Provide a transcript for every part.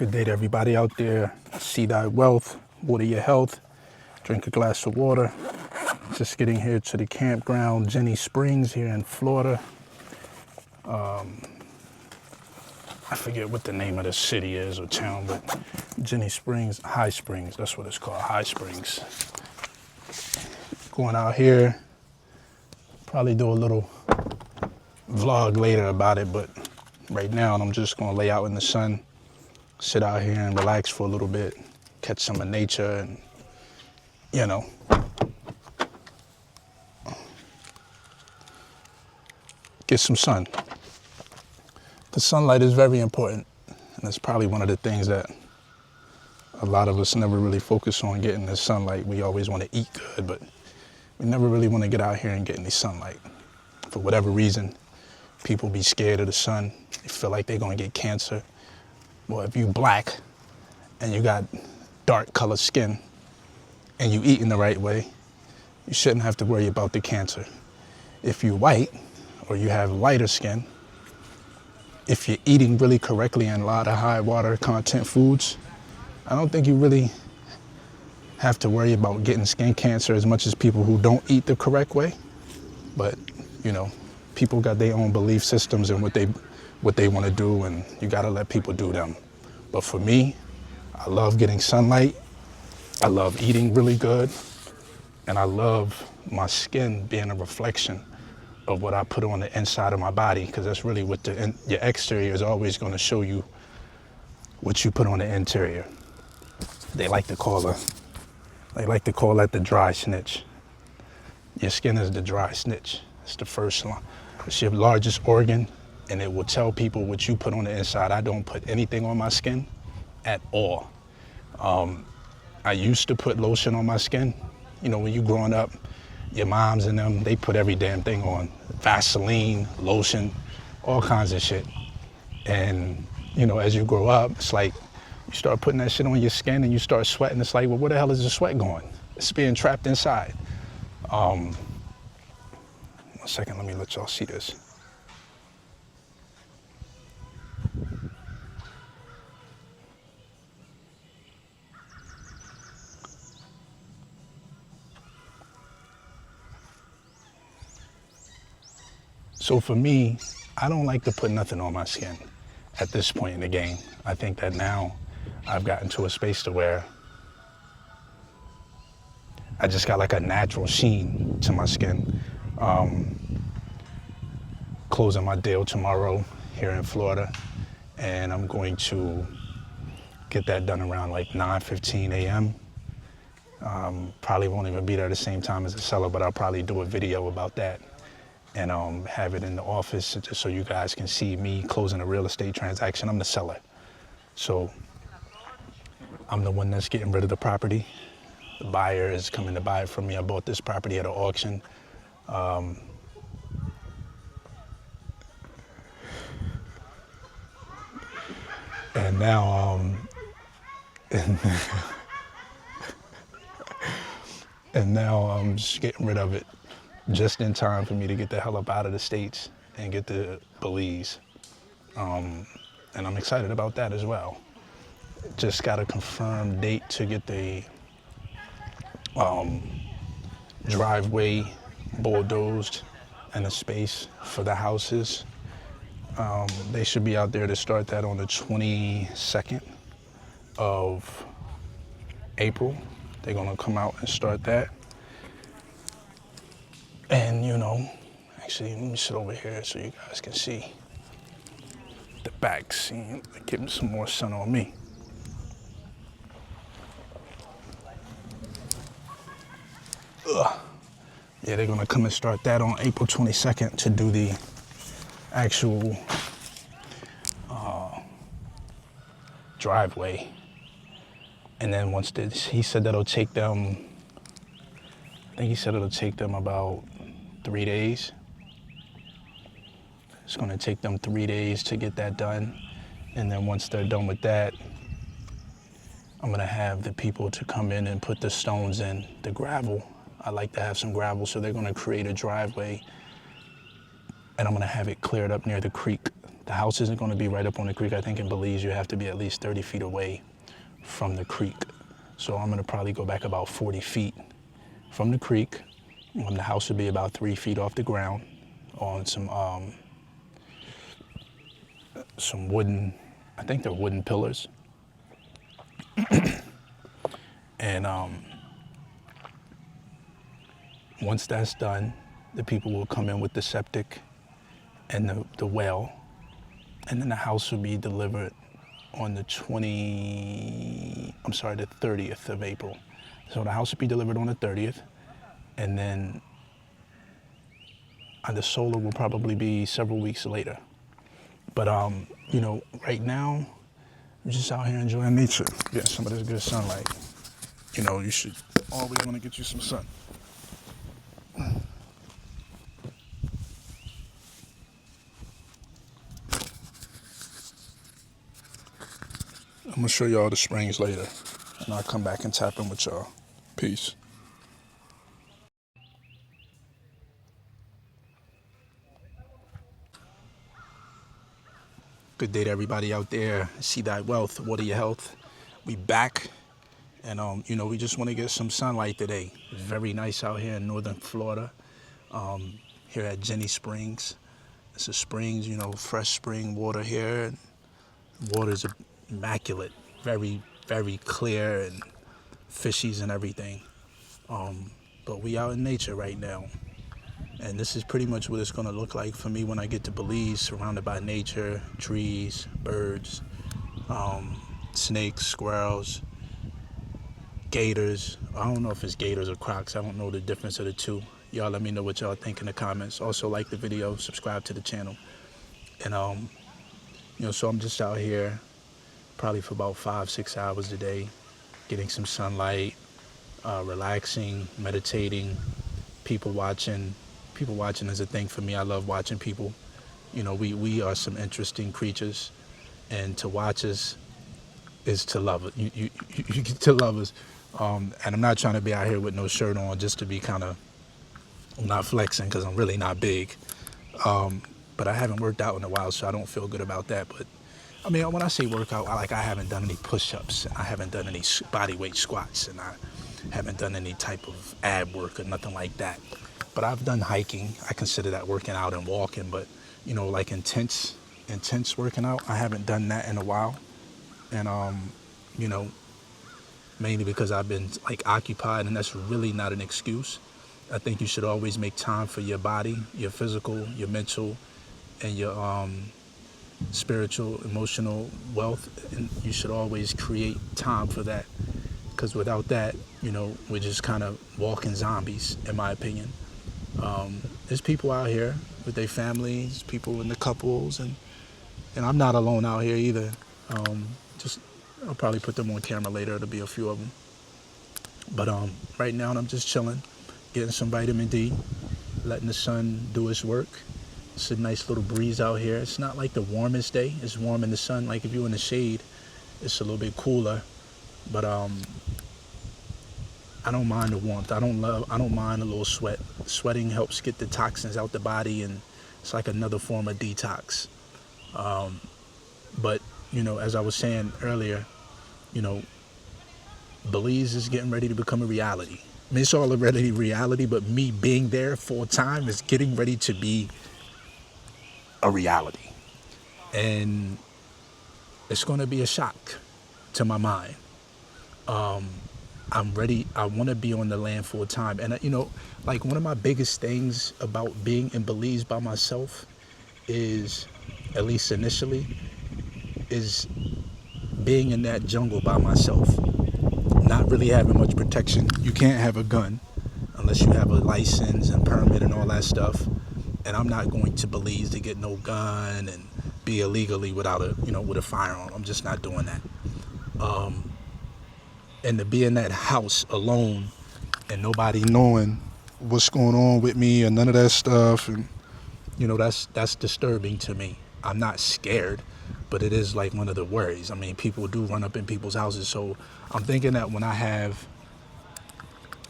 Good day to everybody out there. See thy wealth, water your health, drink a glass of water. Just getting here to the campground, Ginnie Springs here in Florida. I forget what the name of the city is or town, but Ginnie Springs, High Springs, that's what it's called, High Springs. Going out here, probably do a little vlog later about it, but right now I'm just gonna lay out in the sun, sit out here and relax for a little bit, catch some of nature and, you know, get some sun. The sunlight is very important, and it's probably one of the things that a lot of us never really focus on, getting the sunlight. We always want to eat good, but we never really want to get out here and get any sunlight. For whatever reason, people be scared of the sun. They feel like they're going to get cancer. Well, if you black and you got dark colored skin and you eat in the right way, you shouldn't have to worry about the cancer. If you're white or you have lighter skin, if you're eating really correctly and a lot of high water content foods, I don't think you really have to worry about getting skin cancer as much as people who don't eat the correct way. But, you know, people got their own belief systems and what they want to do, and you got to let people do them. But for me, I love getting sunlight. I love eating really good. And I love my skin being a reflection of what I put on the inside of my body, because that's really what your exterior is always going to show you what you put on the interior. They like to call that the dry snitch. Your skin is the dry snitch. It's the first line. It's your largest organ, and it will tell people what you put on the inside. I don't put anything on my skin at all. I used to put lotion on my skin. You know, when you growing up, your moms and them, they put every damn thing on. Vaseline, lotion, all kinds of shit. And, you know, as you grow up, it's like you start putting that shit on your skin and you start sweating. It's like, well, where the hell is the sweat going? It's being trapped inside. 1 second, let me let y'all see this. So for me, I don't like to put nothing on my skin at this point in the game. I think that now I've gotten to a space to where I just got like a natural sheen to my skin. Closing my deal tomorrow here in Florida, and I'm going to get that done around like 9:15 a.m. Probably won't even be there at the same time as the seller, but I'll probably do a video about that and have it in the office just so you guys can see me closing a real estate transaction. I'm the seller. So I'm the one that's getting rid of the property. The buyer is coming to buy it from me. I bought this property at an auction. And now, and now I'm just getting rid of it just in time for me to get the hell up out of the States and get to Belize. And I'm excited about that as well. Just got a confirmed date to get the driveway bulldozed and the space for the houses. They should be out there to start that on the 22nd of April. They're gonna come out and start that. And you know, actually, let me sit over here so you guys can see the back scene. Give some more sun on me. Ugh. Yeah, they're gonna come and start that on April 22nd to do the actual driveway. And then once he said that'll take them, I think he said it'll take them about 3 days. It's gonna take them 3 days to get that done. And then once they're done with that, I'm gonna have the people to come in and put the stones in, the gravel. I like to have some gravel, so they're gonna create a driveway, and I'm gonna have it cleared up near the creek The house isn't going to be right up on the creek. I think in Belize you have to be at least 30 feet away from the creek. So I'm going to probably go back about 40 feet from the creek. The house would be about 3 feet off the ground on some wooden, I think they're wooden pillars. And once that's done, the people will come in with the septic and the well, and then the house will be delivered on the 30th of April. So the house will be delivered on the 30th, and then the solar will probably be several weeks later. But you know, right now, we're just out here enjoying nature, getting some of this good sunlight. You know, you should always want to get you some sun. I'm gonna show y'all the springs later, and I'll come back and tap in with y'all. Peace. Good day to everybody out there. See thy wealth, water your health. We back, and you know, we just want to get some sunlight today. It's very nice out here in northern Florida, here at Ginnie Springs. It's a springs, you know, fresh spring water here. Water's immaculate, very, very clear, and fishies and everything. But we out in nature right now. And this is pretty much what it's gonna look like for me when I get to Belize, surrounded by nature, trees, birds, snakes, squirrels, gators. I don't know if it's gators or crocs. I don't know the difference of the two. Y'all let me know what y'all think in the comments. Also like the video, subscribe to the channel. And you know, so I'm just out here probably for about 5-6 hours a day, getting some sunlight, relaxing, meditating, people watching. People watching is a thing for me. I love watching people. You know, we are some interesting creatures, and to watch us is to love it. You get to love us. And I'm not trying to be out here with no shirt on just to be kind of, I'm not flexing because I'm really not big. But I haven't worked out in a while, so I don't feel good about that. But I mean, when I say workout, I haven't done any push-ups, and I haven't done any body weight squats, and I haven't done any type of ab work or nothing like that. But I've done hiking. I consider that working out and walking, but you know, like intense working out, I haven't done that in a while. And you know, mainly because I've been like occupied, and that's really not an excuse. I think you should always make time for your body, your physical, your mental, and your spiritual, emotional wealth, and you should always create time for that, because without that, you know, we're just kind of walking zombies, in my opinion. There's people out here with their families, people in the couples, and I'm not alone out here either. I'll probably put them on camera later. There'll be a few of them. But right now I'm just chilling, getting some vitamin D, letting the sun do its work. It's a nice little breeze out here. It's not like the warmest day. It's warm in the sun. Like if you're in the shade, it's a little bit cooler. But I don't mind the warmth. I don't mind a little sweat. Sweating helps get the toxins out the body, and it's like another form of detox. But you know, as I was saying earlier, you know, Belize is getting ready to become a reality. I mean, it's already reality, but me being there full time is getting ready to be a reality. And it's going to be a shock to my mind. I'm ready. I want to be on the land full time. And, you know, like one of my biggest things about being in Belize by myself is, at least initially, is being in that jungle by myself, not really having much protection. You can't have a gun unless you have a license and permit and all that stuff. And I'm not going to Belize to get no gun and be illegally without a, you know, with a firearm. I'm just not doing that. And to be in that house alone and nobody knowing what's going on with me and none of that stuff, and you know, that's disturbing to me. I'm not scared, but it is like one of the worries. I mean, people do run up in people's houses, so I'm thinking that when I have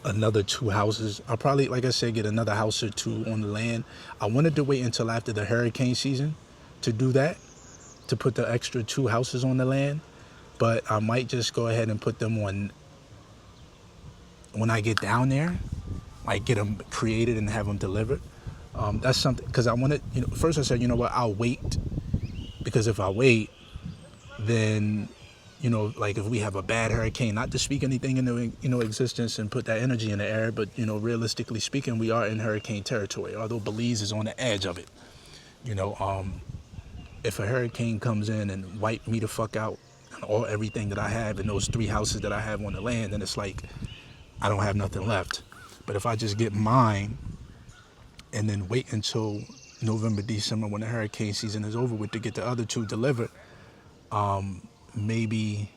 another 2 houses, I'll probably, like I said, get another house or 2 on the land. I wanted to wait until after the hurricane season to do that, to put the extra 2 houses on the land, but I might just go ahead and put them on when I get down there, like get them created and have them delivered. That's something, because I wanted, first I said, you know what, I'll wait, because if I wait, then, like if we have a bad hurricane, not to speak anything into, existence and put that energy in the air, but, realistically speaking, we are in hurricane territory, although Belize is on the edge of it. If a hurricane comes in and wipe me the fuck out, everything that I have in those 3 houses that I have on the land, then it's like, I don't have nothing left. But if I just get mine and then wait until November, December, when the hurricane season is over with, to get the other 2 delivered, maybe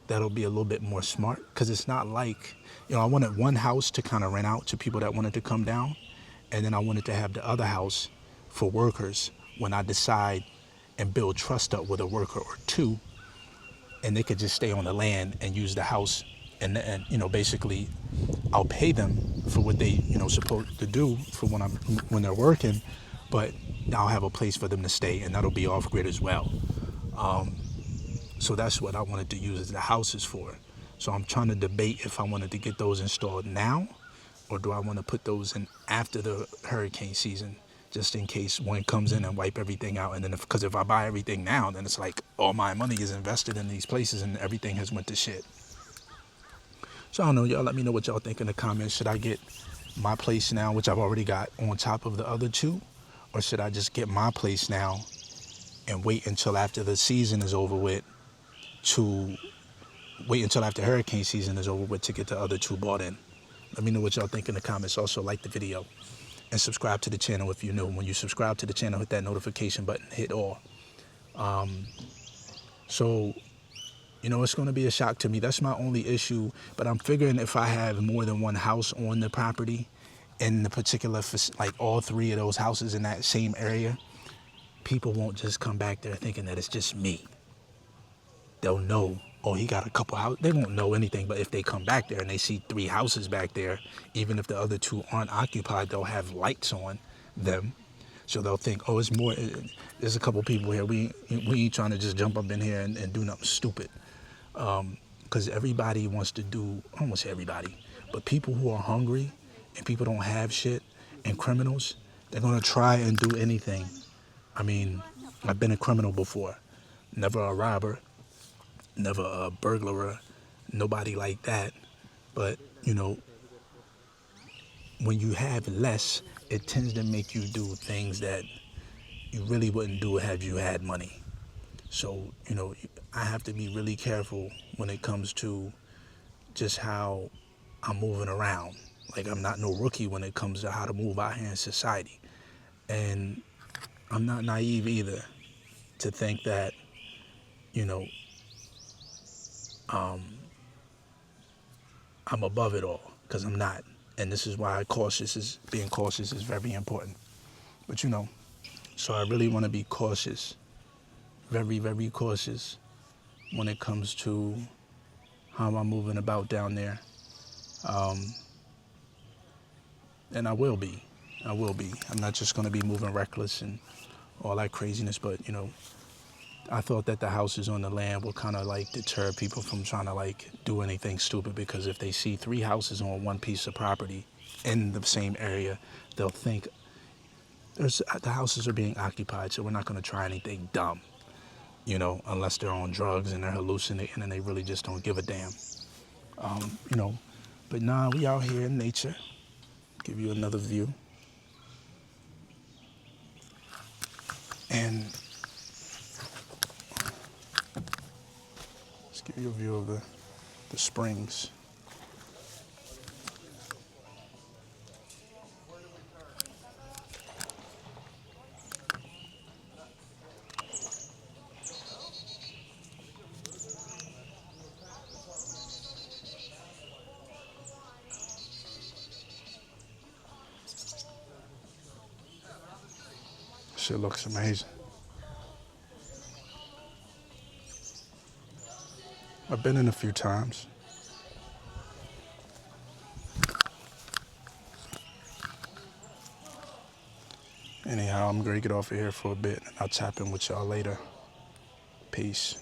that'll be a little bit more smart, because it's not like, I wanted one house to kind of rent out to people that wanted to come down, and then I wanted to have the other house for workers when I decide and build trust up with a worker or 2, and they could just stay on the land and use the house, and basically I'll pay them for what they supposed to do for when they're working, but I'll have a place for them to stay, and that'll be off grid as well. So that's what I wanted to use the houses for. So I'm trying to debate if I wanted to get those installed now, or do I want to put those in after the hurricane season, just in case one comes in and wipe everything out. And then because if I buy everything now, then it's like all my money is invested in these places and everything has went to shit. So I don't know, y'all let me know what y'all think in the comments. Should I get my place now, which I've already got, on top of the other 2? Or should I just get my place now and wait until after the season is over with, to wait until after hurricane season is over with to get the other 2 bought in? Let me know what y'all think in the comments. Also, like the video and subscribe to the channel if you're new. When you subscribe to the channel, hit that notification button, hit all. So, it's going to be a shock to me. That's my only issue. But I'm figuring if I have more than one house on the property, in the particular, like all 3 of those houses in that same area, people won't just come back there thinking that it's just me. They'll know, oh, he got a couple houses. They won't know anything, but if they come back there and they see 3 houses back there, even if the other 2 aren't occupied, they'll have lights on them. So they'll think, oh, it's more, there's a couple people here. We ain't trying to just jump up in here and do nothing stupid. Because everybody wants to do, I don't want to say everybody, but people who are hungry and people don't have shit and criminals, they're going to try and do anything. I mean, I've been a criminal before. Never a robber, never a burglar, nobody like that. But, when you have less, it tends to make you do things that you really wouldn't do had you had money. So, I have to be really careful when it comes to just how I'm moving around. Like, I'm not no rookie when it comes to how to move out here in society. And I'm not naive either to think that, I'm above it all, because I'm not. And this is why being cautious is very important. But so I really want to be cautious, very, very cautious when it comes to how I'm moving about down there. And I will be. I'm not just going to be moving reckless and all that craziness, but, I thought that the houses on the land will kind of like deter people from trying to like do anything stupid, because if they see 3 houses on one piece of property in the same area, they'll think the houses are being occupied, so we're not going to try anything dumb, unless they're on drugs and they're hallucinating and they really just don't give a damn. But nah, we out here in nature. Give you another view. And let's give you a view of the springs. Shit looks amazing. I've been in a few times. Anyhow, I'm going to get off of here for a bit, and I'll tap in with y'all later. Peace.